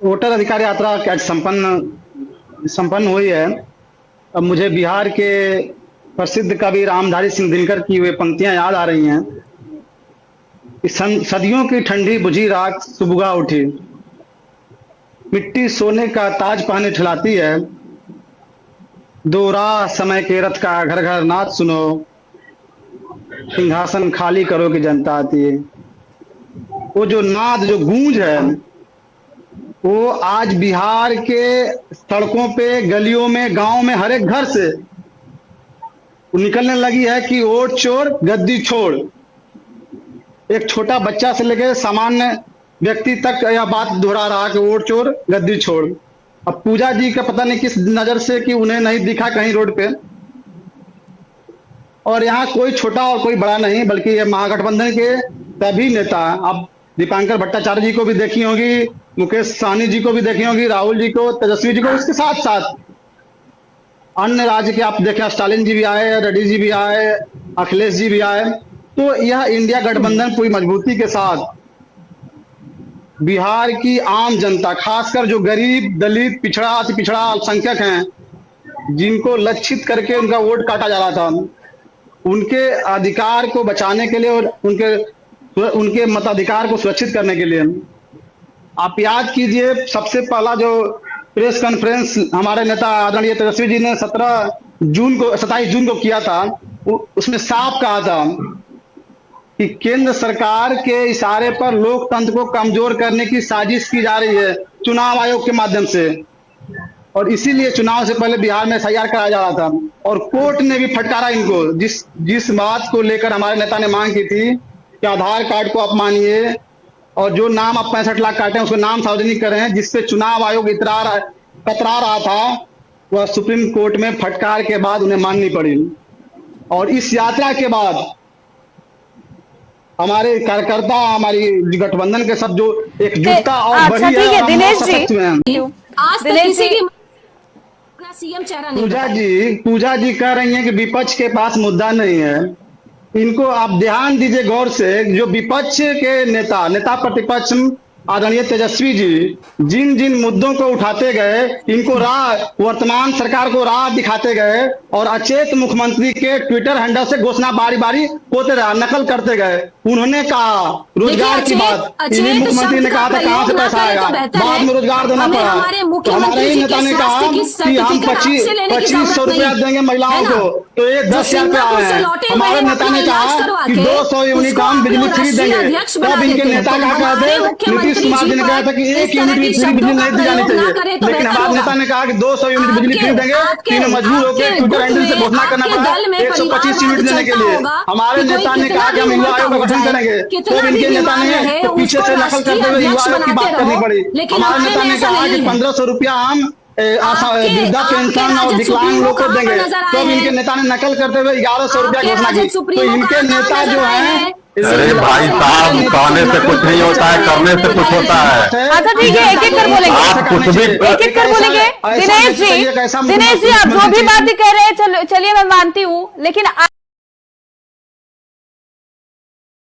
Voter अधिकार यात्रा आज संपन्न हुई है। अब मुझे बिहार के प्रसिद्ध कवि रामधारी सिंह दिनकर की वे पंक्तियां याद आ रही हैं कि सदियों की ठंडी बुझी रात सुबह उठी, मिट्टी सोने का ताज पहने ठिलाती है, दो राह समय के रथ का घर घर नाच सुनो, सिंहासन खाली करो कि जनता आती है। वो जो नाद, जो गूंज है, वो आज बिहार के सड़कों पे, गलियों में, गांव में, हर एक घर से वो निकलने लगी है कि वोट चोर गद्दी छोड़। एक छोटा बच्चा से लेकर सामान्य व्यक्ति तक यह बात दोहरा रहा कि वोट चोर गद्दी छोड़। अब पूजा जी का पता नहीं किस नजर से कि उन्हें नहीं दिखा कहीं रोड पे। और यहाँ कोई छोटा और कोई बड़ा नहीं, बल्कि ये महागठबंधन के सभी नेता, आप दीपांकर भट्टाचार्य जी को भी देखी होगी, मुकेश सहनी जी को भी देखी होगी, राहुल जी को, तेजस्वी जी को, इसके साथ साथ अन्य राज्य के आप देखें, स्टालिन जी भी आए, रेड्डी जी भी आए, अखिलेश जी भी आए। तो यह इंडिया गठबंधन पूरी मजबूती के साथ बिहार की आम जनता, खासकर जो गरीब, दलित, पिछड़ा, अति पिछड़ा, अल्पसंख्यक हैं, जिनको लक्षित करके उनका वोट काटा जा रहा था, उनके अधिकार को बचाने के लिए और उनके मताधिकार को सुरक्षित करने के लिए आप याद कीजिए, सबसे पहला जो प्रेस कॉन्फ्रेंस हमारे नेता आदरणीय तेजस्वी जी ने 27 जून को किया था, उसमें साफ कहा था कि केंद्र सरकार के इशारे पर लोकतंत्र को कमजोर करने की साजिश की जा रही है चुनाव आयोग के माध्यम से, और इसीलिए चुनाव से पहले बिहार में SIR कराया जा रहा था। और कोर्ट ने भी फटकारा इनको, जिस बात को लेकर हमारे नेता ने मांग की थी कि आधार कार्ड को आप मानिए और जो नाम आप 65 लाख काटे हैं उसको नाम सार्वजनिक करें, जिससे चुनाव आयोग कतरा रहा था, वह सुप्रीम कोर्ट में फटकार के बाद उन्हें माननी पड़ी। और इस यात्रा के बाद हमारे कार्यकर्ता, हमारी गठबंधन के सब जो एकजुटता और बढ़ी है। दिनेश जी, आज तक किसी की सीएम चेहरा नहीं। पूजा जी कह रही हैं कि विपक्ष के पास मुद्दा नहीं है। इनको आप ध्यान दीजिए गौर से, जो विपक्ष के नेता प्रतिपक्ष आदरणीय तेजस्वी जी जिन जिन मुद्दों को उठाते गए, इनको वर्तमान सरकार को राह दिखाते गए और अचेत मुख्यमंत्री के ट्विटर हैंडल से घोषणा बारी बारी होते रहा, नकल करते गए। उन्होंने कहा रोजगार की बात, इन्हीं मुख्यमंत्री ने कहा था कहाँ से पैसा आएगा, बाद में रोजगार देना पड़ा। तो हमारे ही नेता ने कहा कि हम 2500 रुपया देंगे महिलाओं को, तो ये 10,000 पे आए हैं। हमारे नेता ने कहा कि 200 यूनिट हम बिजली फ्री देंगे, तब इनके नेता कहा नीतीश कुमार जी ने कहा था कि 1 यूनिट भी फ्री बिजली नहीं दी जानी चाहिए, लेकिन हमारे नेता ने कहा कि 200 यूनिट बिजली फ्री देंगे। तीनों मजबूर होकर ट्विटर हैंडल से घोषणा करना पड़ा 125 यूनिट देने के लिए। हमारे नेता ने कहा कि हम युवा आयोग का गठन करेंगे, तो इनके नेता ने तो पीछे से नकल करते हुए युवा आयोग की बात करनी पड़ी। हमारे नेता ने कहा कि 1500 रुपया हम वृद्धा पेंशन और विकलांग लोग को देंगे, तो इनके नेता ने नकल करते हुए 1100 रुपया घोषणा की। तो इनके नेता जो है, अरे भाई साहब, कहने से कुछ नहीं होता है, करने से कुछ होता है। अच्छा ठीक है, एक एक कर बोलेंगे, आप कुछ भी एक कर बोलेंगे। दिनेश जी, आप जो भी बातें कह रहे हैं चलिए मैं मानती हूँ, लेकिन